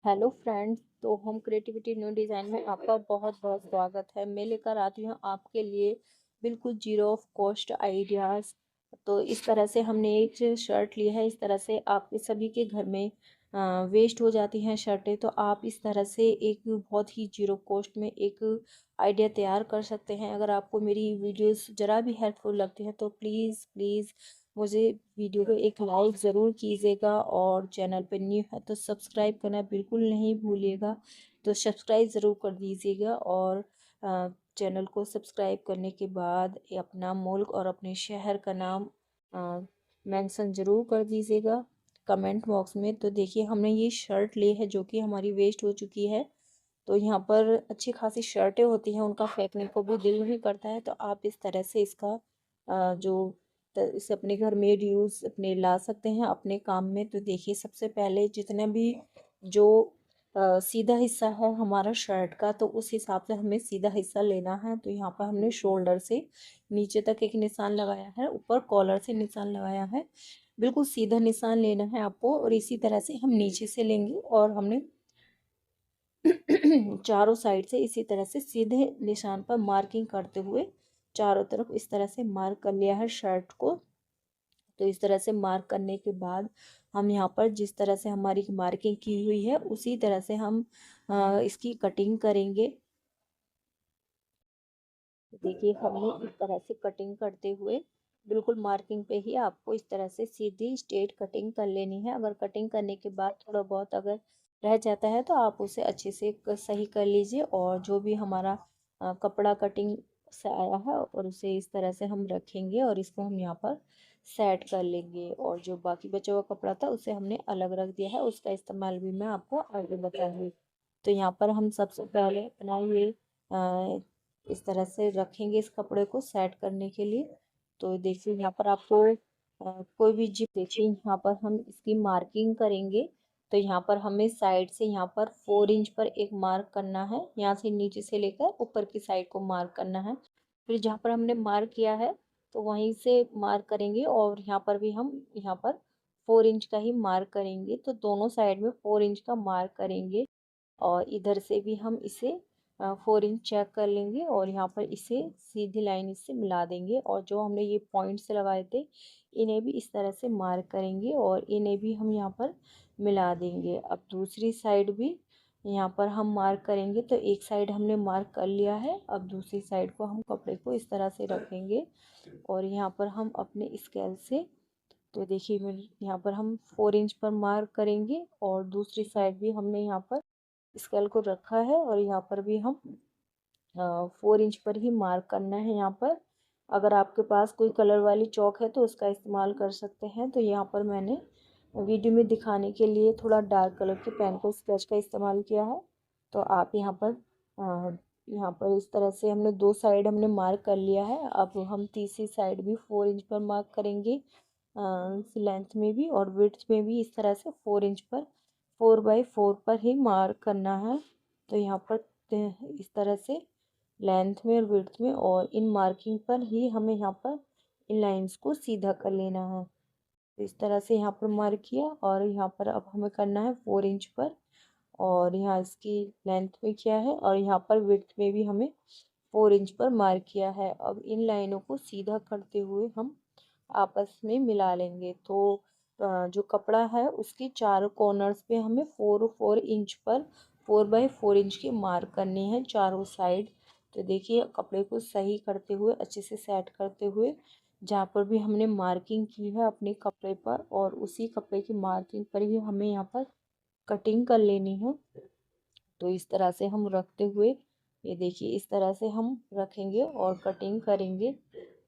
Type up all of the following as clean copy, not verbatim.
Hello friends. तो home creativity new design में आपका बहुत बहुत स्वागत है। मैं लेकर आती हूँ आपके लिए बिल्कुल जीरो ऑफ कॉस्ट आइडियाज़। तो इस तरह से हमने एक शर्ट ली है। इस तरह से आप सभी के घर में वेस्ट हो जाती हैं शर्टें, तो आप इस तरह से एक बहुत ही जीरो कॉस्ट में एक आइडिया तैयार कर सकते हैं। अगर आपको मेरी वीडियोस ज़रा भी हेल्पफुल लगती है तो प्लीज़ प्लीज़ मुझे वीडियो को एक लाइक ज़रूर कीजिएगा, और चैनल पर न्यू है तो सब्सक्राइब करना बिल्कुल नहीं भूलिएगा। तो सब्सक्राइब ज़रूर कर दीजिएगा, और चैनल को सब्सक्राइब करने के बाद अपना मुल्क और अपने शहर का नाम मेंशन ज़रूर कर दीजिएगा कमेंट बॉक्स में। तो देखिए, हमने ये शर्ट ली है जो कि हमारी वेस्ट हो चुकी है। तो यहाँ पर अच्छी खासी शर्टें होती हैं, उनका फेंकने को भी दिल नहीं करता है। तो आप इस तरह से इसका इसे अपने घर में यूज़ अपने ला सकते हैं अपने काम में। तो देखिए, सबसे पहले जितना भी जो सीधा हिस्सा है हमारा शर्ट का, तो उस हिसाब से हमें सीधा हिस्सा लेना है। तो यहाँ पर हमने शोल्डर से नीचे तक एक निशान लगाया है, ऊपर कॉलर से निशान लगाया है। बिल्कुल सीधा निशान लेना है आपको, और इसी तरह से हम नीचे से लेंगे, और हमने चारों साइड से इसी तरह से सीधे निशान पर मार्किंग करते हुए चारों तरफ इस तरह से मार्क कर लिया है शर्ट को। तो इस तरह से मार्क करने के बाद हम यहाँ पर जिस तरह से हमारी मार्किंग की हुई है उसी तरह से हम इसकी कटिंग करेंगे। देखिए, हमने इस तरह से कटिंग करते हुए बिल्कुल मार्किंग पे ही आपको इस तरह से सीधी स्ट्रेट कटिंग कर लेनी है। अगर कटिंग करने के बाद थोड़ा बहुत अगर रह जाता है तो आप उसे अच्छे से सही कर लीजिए। और जो भी हमारा कपड़ा कटिंग से आया है और उसे इस तरह से हम रखेंगे, और इसको हम यहाँ पर सेट कर लेंगे। और जो बाकी बचा हुआ कपड़ा था उसे हमने अलग रख दिया है, उसका इस्तेमाल भी मैं आपको आगे बताऊंगी। तो यहाँ पर हम सबसे पहले अपना ये इस तरह से रखेंगे इस कपड़े को सेट करने के लिए। तो देखिए, यहाँ पर आपको कोई भी जिप, देखिए यहाँ पर हम इसकी मार्किंग करेंगे। तो यहाँ पर हमें साइड से यहाँ पर 4 इंच पर एक मार्क करना है, यहाँ से नीचे से लेकर ऊपर की साइड को मार्क करना है। फिर जहाँ पर हमने मार्क किया है तो वहीं से मार्क करेंगे, और यहाँ पर भी हम यहाँ पर 4 इंच का ही मार्क करेंगे। तो दोनों साइड में 4 इंच का मार्क करेंगे, और इधर से भी हम इसे 4 इंच चेक कर लेंगे, और यहाँ पर इसे सीधी लाइन इससे मिला देंगे। और जो हमने ये पॉइंट्स लगाए थे इन्हें भी इस तरह से मार्क करेंगे, और इन्हें भी हम यहाँ पर मिला देंगे। अब दूसरी साइड भी यहाँ पर हम मार्क करेंगे। तो एक साइड हमने मार्क कर लिया है, अब दूसरी साइड को हम कपड़े को इस तरह से रखेंगे, और यहाँ पर हम अपने स्केल से, तो देखिए मैं यहाँ पर हम 4 इंच पर मार्क करेंगे, और दूसरी साइड भी हमने यहाँ पर स्केल को रखा है, और यहाँ पर भी हम 4 इंच पर ही मार्क करना है। यहाँ पर अगर आपके पास कोई कलर वाली चौक है तो उसका इस्तेमाल कर सकते हैं। तो यहाँ पर मैंने वीडियो में दिखाने के लिए थोड़ा डार्क कलर के पेन को स्केच का इस्तेमाल किया है। तो आप यहाँ पर इस तरह से हमने दो साइड हमने मार्क कर लिया है। अब हम तीसरी साइड भी 4 इंच पर मार्क करेंगे, लेंथ में भी और विड्थ में भी इस तरह से 4 इंच पर 4x4 पर ही मार्क करना है। तो यहाँ पर इस तरह से लेंथ में और विड्थ में, और इन मार्किंग पर ही हमें यहाँ पर इन लाइंस को सीधा कर लेना है। तो इस तरह से यहाँ पर मार्क किया, और यहाँ पर अब हमें करना है 4 इंच पर, और यहाँ इसकी लेंथ में किया है, और यहाँ पर विड्थ में भी हमें 4 इंच पर मार्क किया है। अब इन लाइनों को सीधा करते हुए हम आपस में मिला लेंगे। तो जो कपड़ा है उसकी चारों कॉर्नर्स पे हमें 4 इंच पर 4x4 इंच की मार्क करनी है चारों साइड। तो देखिए, कपड़े को सही करते हुए अच्छे से सेट करते हुए जहाँ पर भी हमने मार्किंग की है अपने कपड़े पर, और उसी कपड़े की मार्किंग पर ही हमें यहाँ पर कटिंग कर लेनी है। तो इस तरह से हम रखते हुए, ये देखिए इस तरह से हम रखेंगे और कटिंग करेंगे।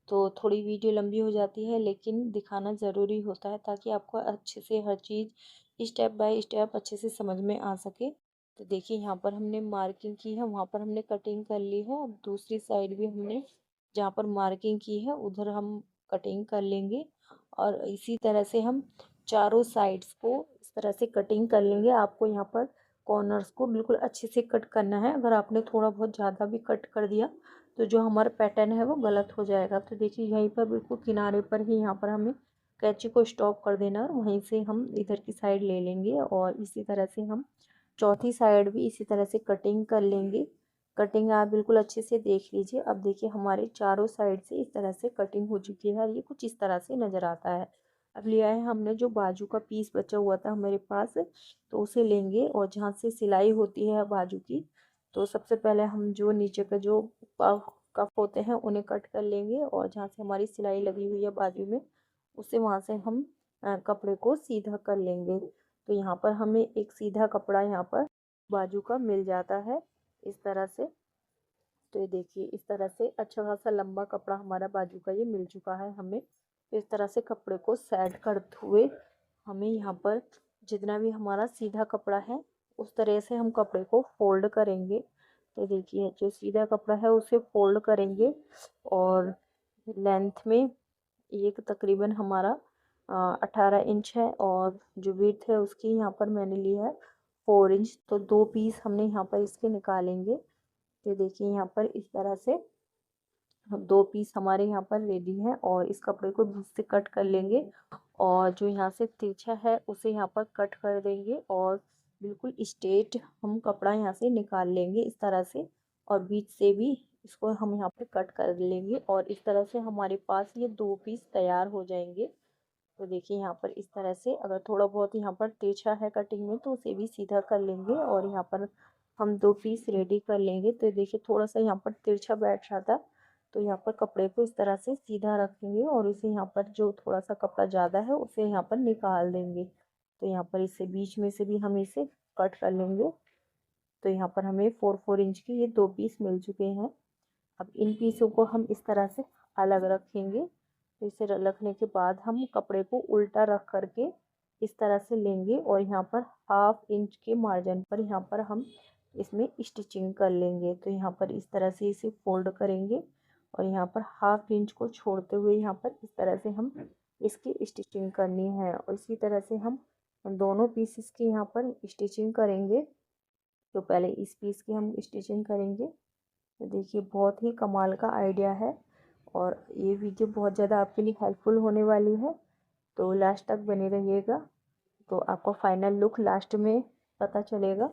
तो थोड़ी वीडियो लंबी हो जाती है, लेकिन दिखाना ज़रूरी होता है ताकि आपको अच्छे से हर चीज़ स्टेप बाय स्टेप अच्छे से समझ में आ सके। तो देखिए, यहाँ पर हमने मार्किंग की है, वहाँ पर हमने कटिंग कर ली है। अब दूसरी साइड भी हमने जहाँ पर मार्किंग की है उधर हम कटिंग कर लेंगे, और इसी तरह से हम चारों साइड्स को इस तरह से कटिंग कर लेंगे। आपको यहाँ पर कॉर्नर्स को बिल्कुल अच्छे से कट करना है। अगर आपने थोड़ा बहुत ज़्यादा भी कट कर दिया तो जो हमारा पैटर्न है वो गलत हो जाएगा। तो देखिए, यहीं पर बिल्कुल किनारे पर ही यहाँ पर हमें कैंची को स्टॉप कर देना, और वहीं से हम इधर की साइड ले लेंगे, और इसी तरह से हम चौथी साइड भी इसी तरह से कटिंग कर लेंगे। कटिंग आप बिल्कुल अच्छे से देख लीजिए। अब देखिए हमारे चारों साइड से इस तरह से कटिंग हो चुकी है। ये कुछ इस तरह से नज़र आता है। अब लिया है हमने जो बाजू का पीस बचा हुआ था हमारे पास, तो उसे लेंगे और जहाँ से सिलाई होती है बाजू की, तो सबसे पहले हम जो नीचे का जो कफ होते हैं उन्हें कट कर लेंगे, और जहाँ से हमारी सिलाई लगी हुई है बाजू में, उसे वहाँ से हम कपड़े को सीधा कर लेंगे। तो यहाँ पर हमें एक सीधा कपड़ा यहाँ पर बाजू का मिल जाता है इस तरह से। तो ये देखिए इस तरह से अच्छा खासा लंबा कपड़ा हमारा बाजू का ये मिल चुका है हमें। तो इस तरह से कपड़े को सेट करते हुए हमें यहाँ पर जितना भी हमारा सीधा कपड़ा है उस तरह से हम कपड़े को फोल्ड करेंगे। तो देखिए जो सीधा कपड़ा है उसे फोल्ड करेंगे, और लेंथ में एक तकरीबन हमारा 18 इंच है, और जो विड्थ है उसकी यहाँ पर मैंने ली है 4 इंच। तो 2 पीस हमने यहाँ पर इसके निकालेंगे। तो देखिए यहाँ पर इस तरह से 2 पीस हमारे यहाँ पर रेडी हैं, और इस कपड़े को बीच से कट कर लेंगे, और जो यहाँ से तिरछा है उसे यहाँ पर कट कर देंगे, और बिल्कुल स्ट्रेट हम कपड़ा यहाँ से निकाल लेंगे इस तरह से, और बीच से भी इसको हम यहाँ पे कट कर लेंगे, और इस तरह से हमारे पास ये 2 पीस तैयार हो जाएंगे। तो देखिए यहाँ पर इस तरह से अगर थोड़ा बहुत यहाँ पर तिरछा है कटिंग में तो उसे भी सीधा कर लेंगे, और यहाँ पर हम 2 पीस रेडी कर लेंगे। तो देखिए थोड़ा सा यहाँ पर तिरछा बैठ रहा था, तो यहाँ पर कपड़े को इस तरह से सीधा रखेंगे, और उसे यहाँ पर जो थोड़ा सा कपड़ा ज़्यादा है उसे यहाँ पर निकाल देंगे। तो यहाँ पर इसे बीच में से भी हम इसे कट कर लेंगे। तो यहाँ पर हमें 4-4 इंच के ये 2 पीस मिल चुके हैं। अब इन पीसों को हम इस तरह से अलग रखेंगे। तो इसे रखने के बाद हम कपड़े को उल्टा रख करके इस तरह से लेंगे, और यहाँ पर 1/2 इंच के मार्जिन पर यहाँ पर हम इसमें स्टिचिंग कर लेंगे। तो यहाँ पर इस तरह से इसे फोल्ड करेंगे, और यहाँ पर 1/2 इंच को छोड़ते हुए यहाँ पर इस तरह से हम इसकी स्टिचिंग करनी है, और इसी तरह से हम दोनों पीसेस की यहाँ पर स्टिचिंग करेंगे। तो पहले इस पीस की हम स्टिचिंग करेंगे। तो देखिए बहुत ही कमाल का आइडिया है, और ये वीडियो बहुत ज़्यादा आपके लिए हेल्पफुल होने वाली है। तो लास्ट तक बने रहिएगा, तो आपको फाइनल लुक लास्ट में पता चलेगा।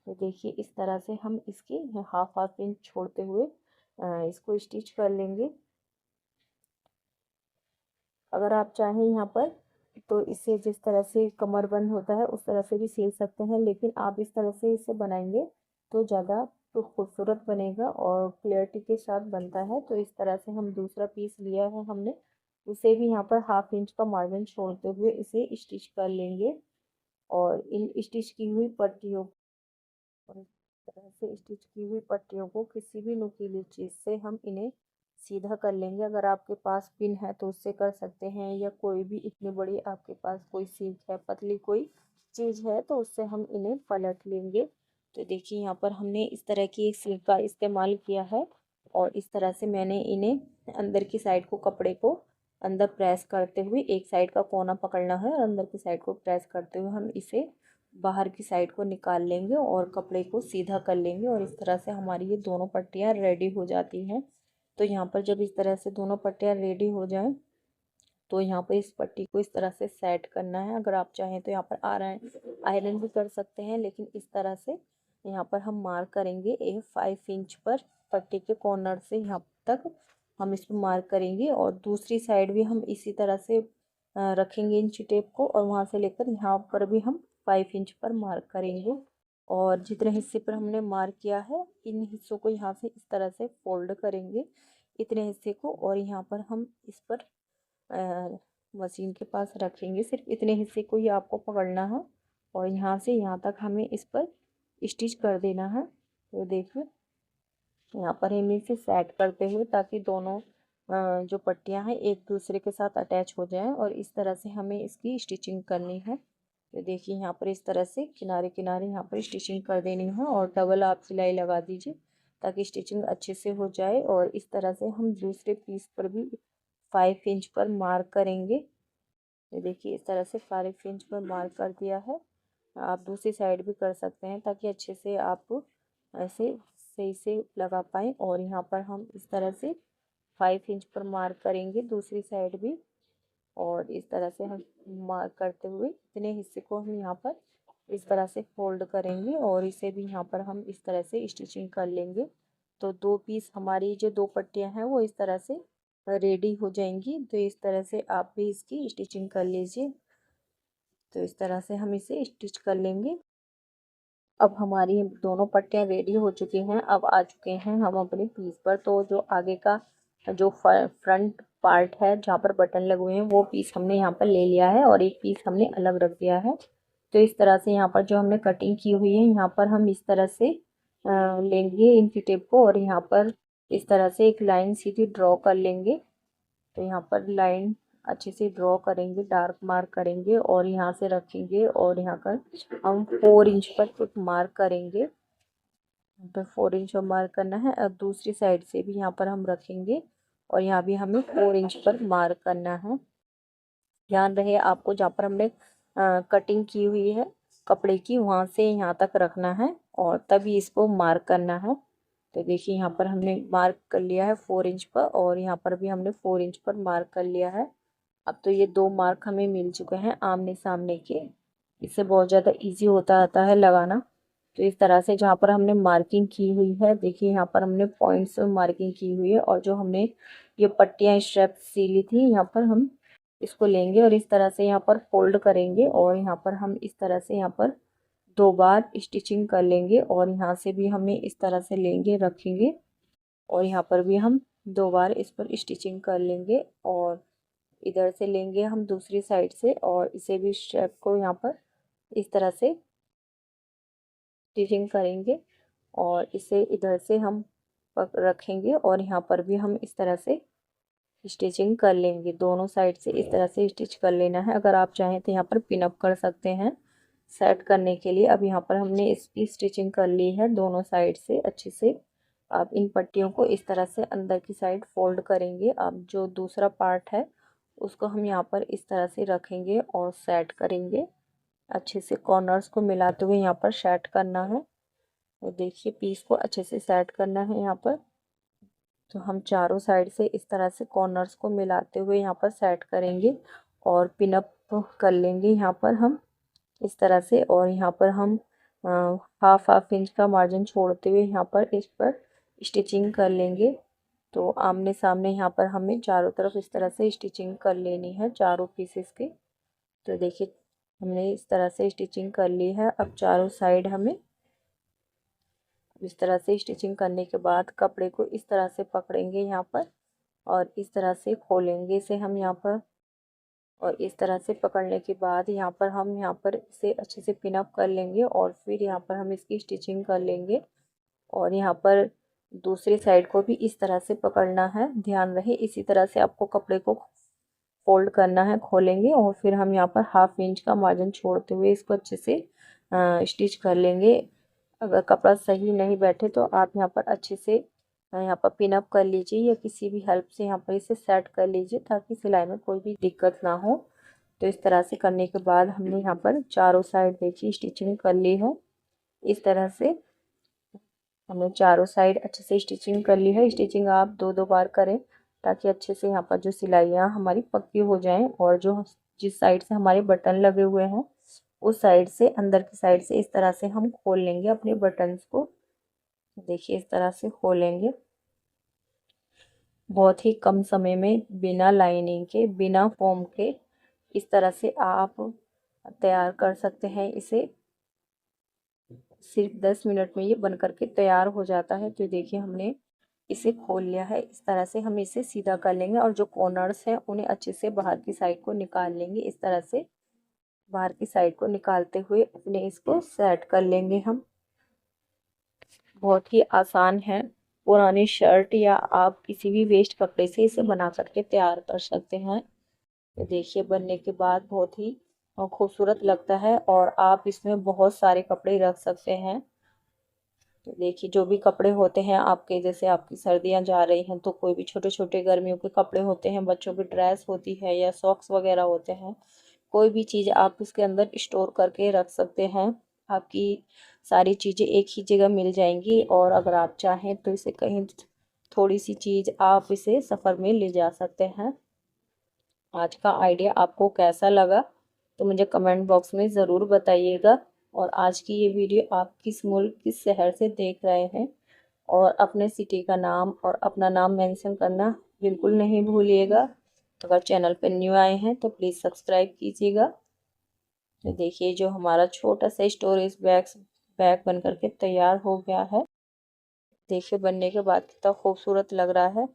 तो देखिए इस तरह से हम इसकी 1/2 इंच छोड़ते हुए इसको स्टिच कर लेंगे। अगर आप चाहें यहाँ पर तो इसे जिस तरह से कमरबंद होता है उस तरह से भी सिल सकते हैं, लेकिन आप इस तरह से इसे बनाएंगे तो ज़्यादा तो खूबसूरत बनेगा और क्लियरिटी के साथ बनता है। तो इस तरह से हम दूसरा पीस लिया है हमने, उसे भी यहाँ पर 1/2 इंच का मार्जिन छोड़ते हुए इसे स्टिच कर लेंगे, और इन स्टिच की हुई पट्टियों और इस तरह से स्टिच की हुई पट्टियों को किसी भी नुकीली चीज़ से हम इन्हें सीधा कर लेंगे। अगर आपके पास पिन है तो उससे कर सकते हैं, या कोई भी इतनी बड़ी आपके पास कोई सीख है, पतली कोई चीज़ है तो उससे हम इन्हें पलट लेंगे। तो देखिए यहाँ पर हमने इस तरह की एक सिल्क का इस्तेमाल किया है, और इस तरह से मैंने इन्हें अंदर की साइड को कपड़े को अंदर प्रेस करते हुए एक साइड का कोना पकड़ना है, और अंदर की साइड को प्रेस करते हुए हम इसे बाहर की साइड को निकाल लेंगे और कपड़े को सीधा कर लेंगे, और इस तरह से हमारी ये दोनों पट्टियाँ रेडी हो जाती हैं। तो यहाँ पर जब इस तरह से दोनों पट्टियाँ रेडी हो जाएं तो यहाँ पर इस पट्टी को इस तरह से सेट करना है। अगर आप चाहें तो यहाँ पर आयरन भी कर सकते हैं, लेकिन इस तरह से यहाँ पर हम मार्क करेंगे 5 इंच पर पट्टी के कॉर्नर से यहाँ तक हम इस पर मार्क करेंगे, और दूसरी साइड भी हम इसी तरह से रखेंगे इंची टेप को, और वहाँ से लेकर यहाँ पर भी हम 5 इंच पर मार्क करेंगे। और जितने हिस्से पर हमने मार्क किया है इन हिस्सों को यहाँ से इस तरह से फोल्ड करेंगे इतने हिस्से को, और यहाँ पर हम इस पर मशीन के पास रखेंगे। सिर्फ इतने हिस्से को ही आपको पकड़ना है, और यहाँ से यहाँ तक हमें इस पर स्टिच कर देना है। तो देखिए यहाँ पर हम इसे सेट करते हुए ताकि दोनों जो पट्टियाँ हैं एक दूसरे के साथ अटैच हो जाएं, और इस तरह से हमें इसकी स्टिचिंग करनी है। तो देखिए यहाँ पर इस तरह से किनारे किनारे यहाँ पर स्टिचिंग कर देनी है, और डबल आप सिलाई लगा दीजिए ताकि स्टिचिंग अच्छे से हो जाए। और इस तरह से हम दूसरे पीस पर भी 5 इंच पर मार्क करेंगे। ये देखिए इस तरह से 5 इंच पर मार्क कर दिया है। आप दूसरी साइड भी कर सकते हैं ताकि अच्छे से आप ऐसे सही से लगा पाएँ। और यहाँ पर हम इस तरह से 5 इंच पर मार्क करेंगे दूसरी साइड भी, और इस तरह से हम मार्क करते हुए इतने हिस्से को हम यहाँ पर इस तरह से फोल्ड करेंगे और इसे भी यहाँ पर हम इस तरह से स्टिचिंग कर लेंगे। तो 2 पीस हमारी जो 2 पट्टियाँ हैं वो इस तरह से रेडी हो जाएंगी। तो इस तरह से आप भी इसकी स्टिचिंग कर लीजिए। तो इस तरह से हम इसे स्टिच कर लेंगे। अब हमारी दोनों पट्टियाँ रेडी हो चुकी हैं। अब आ चुके हैं हम अपने पीस पर। तो जो आगे का जो फ्रंट पार्ट है जहाँ पर बटन लगे हुए हैं वो पीस हमने यहाँ पर ले लिया है और एक पीस हमने अलग रख दिया है। तो इस तरह से यहाँ पर जो हमने कटिंग की हुई है यहाँ पर हम इस तरह से लेंगे इंची टेप को और यहाँ पर इस तरह से एक लाइन सीधी ड्रॉ कर लेंगे। तो यहाँ पर लाइन अच्छे से ड्रॉ करेंगे, डार्क मार्क करेंगे और यहाँ से रखेंगे और यहाँ पर हम 4 इंच पर कुछ मार्क करेंगे। यहाँ पर 4 इंच पर मार्क करना है। अब दूसरी साइड से भी यहाँ पर हम रखेंगे और यहाँ भी हमें 4 इंच पर मार्क करना है। ध्यान रहे आपको जहाँ पर हमने कटिंग की हुई है कपड़े की वहाँ से यहाँ तक रखना है और तभी इसको मार्क करना है। तो देखिए यहाँ पर हमने मार्क कर लिया है 4 इंच पर और यहाँ पर भी हमने 4 इंच पर मार्क कर लिया है। अब तो ये 2 मार्क हमें मिल चुके हैं आमने सामने के। इससे बहुत ज़्यादा इजी होता आता है लगाना। तो इस तरह से जहाँ पर हमने मार्किंग की हुई है देखिए यहाँ पर हमने पॉइंट्स में मार्किंग की हुई है और जो हमने ये पट्टियाँ स्ट्रैप सिली थी यहाँ पर हम इसको लेंगे और इस तरह से यहाँ पर फोल्ड करेंगे और यहाँ पर हम इस तरह से यहाँ पर 2 बार स्टिचिंग कर लेंगे और यहाँ से भी हमें इस तरह से लेंगे रखेंगे और यहाँ पर भी हम 2 बार इस पर स्टिचिंग कर लेंगे और इधर से लेंगे हम दूसरी साइड से और इसे भी स्ट्रैप को यहाँ पर इस तरह से स्टिचिंग करेंगे और इसे इधर से हम रखेंगे और यहाँ पर भी हम इस तरह से स्टिचिंग कर लेंगे। दोनों साइड से इस तरह से स्टिच कर लेना है। अगर आप चाहें तो यहाँ पर पिन अप कर सकते हैं सेट करने के लिए। अब यहाँ पर हमने इसकी स्टिचिंग कर ली है दोनों साइड से अच्छे से। आप इन पट्टियों को इस तरह से अंदर की साइड फोल्ड करेंगे। अब जो दूसरा पार्ट है उसको हम यहाँ पर इस तरह से रखेंगे और सेट करेंगे। अच्छे से कॉर्नर्स को मिलाते हुए यहाँ पर सेट करना है। और देखिए पीस को अच्छे से सेट करना है यहाँ पर। तो हम चारों साइड से इस तरह से कॉर्नर्स को मिलाते हुए यहाँ पर सेट करेंगे और पिन अप कर लेंगे यहाँ पर हम इस तरह से। और यहाँ पर हम हाफ इंच का मार्जिन छोड़ते हुए यहाँ पर इस पर स्टिचिंग कर लेंगे। तो आमने सामने यहाँ पर हमें चारों तरफ इस तरह से स्टिचिंग कर लेनी है चारों पीसेस के। तो देखिए हमने इस तरह से स्टिचिंग कर ली है। अब चारों साइड हमें इस तरह से स्टिचिंग करने के बाद कपड़े को इस तरह से पकड़ेंगे यहाँ पर और इस तरह से खोलेंगे इसे हम यहाँ पर। और इस तरह से पकड़ने के बाद यहाँ पर हम यहाँ पर इसे अच्छे से पिन अप कर लेंगे और फिर यहाँ पर हम इसकी स्टिचिंग कर लेंगे। और यहाँ पर दूसरी साइड को भी इस तरह से पकड़ना है। ध्यान रहे इसी तरह से आपको कपड़े को फोल्ड करना है। खोलेंगे और फिर हम यहाँ पर हाफ इंच का मार्जिन छोड़ते हुए इसको अच्छे से स्टिच कर लेंगे। अगर कपड़ा सही नहीं बैठे तो आप यहाँ पर अच्छे से यहाँ पर पिन अप कर लीजिए या किसी भी हेल्प से यहाँ पर इसे सेट कर लीजिए ताकि सिलाई में कोई भी दिक्कत ना हो। तो इस तरह से करने के बाद हमने यहाँ पर चारों साइड देखिए स्टिचिंग कर ली है। इस तरह से हमने चारों साइड अच्छे से स्टिचिंग कर ली है। स्टिचिंग आप 2-2 बार करें ताकि अच्छे से यहाँ पर जो सिलाइयाँ हमारी पक्की हो जाएं। और जो जिस साइड से हमारे बटन लगे हुए हैं उस साइड से अंदर की साइड से इस तरह से हम खोल लेंगे अपने बटन्स को। देखिए इस तरह से खोलेंगे। बहुत ही कम समय में बिना लाइनिंग के बिना फॉर्म के इस तरह से आप तैयार कर सकते हैं। इसे सिर्फ 10 मिनट में ये बन करके तैयार हो जाता है। तो देखिए हमने इसे खोल लिया है। इस तरह से हम इसे सीधा कर लेंगे और जो कॉर्नर्स हैं उन्हें अच्छे से बाहर की साइड को निकाल लेंगे। इस तरह से बाहर की साइड को निकालते हुए अपने इसको सेट कर लेंगे हम। बहुत ही आसान है। पुरानी शर्ट या आप किसी भी वेस्ट कपड़े से इसे बना करके तैयार कर सकते हैं। तो देखिए बनने के बाद बहुत ही खूबसूरत लगता है और आप इसमें बहुत सारे कपड़े रख सकते हैं। तो देखिए जो भी कपड़े होते हैं आपके, जैसे आपकी सर्दियां जा रही हैं तो कोई भी छोटे छोटे गर्मियों के कपड़े होते हैं, बच्चों की ड्रेस होती है या सॉक्स वगैरह होते हैं, कोई भी चीज़ आप इसके अंदर स्टोर करके रख सकते हैं। आपकी सारी चीज़ें एक ही जगह मिल जाएंगी और अगर आप चाहें तो इसे कहीं थोड़ी सी चीज़ आप इसे सफ़र में ले जा सकते हैं। आज का आइडिया आपको कैसा लगा तो मुझे कमेंट बॉक्स में ज़रूर बताइएगा। और आज की ये वीडियो आप किस मुल्क किस शहर से देख रहे हैं और अपने सिटी का नाम और अपना नाम मेंशन करना बिल्कुल नहीं भूलिएगा। तो अगर चैनल पर न्यू आए हैं तो प्लीज़ सब्सक्राइब कीजिएगा। तो देखिए जो हमारा छोटा सा स्टोरेज बैग बन करके तैयार हो गया है। देखिए बनने के बाद कितना खूबसूरत लग रहा है।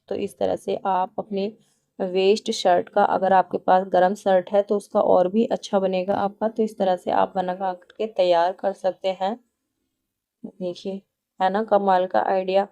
तो इस तरह से आप अपने वेस्ट शर्ट का, अगर आपके पास गरम शर्ट है तो उसका और भी अच्छा बनेगा आपका। तो इस तरह से आप बना करके तैयार कर सकते हैं। देखिए है ना कमाल का आइडिया।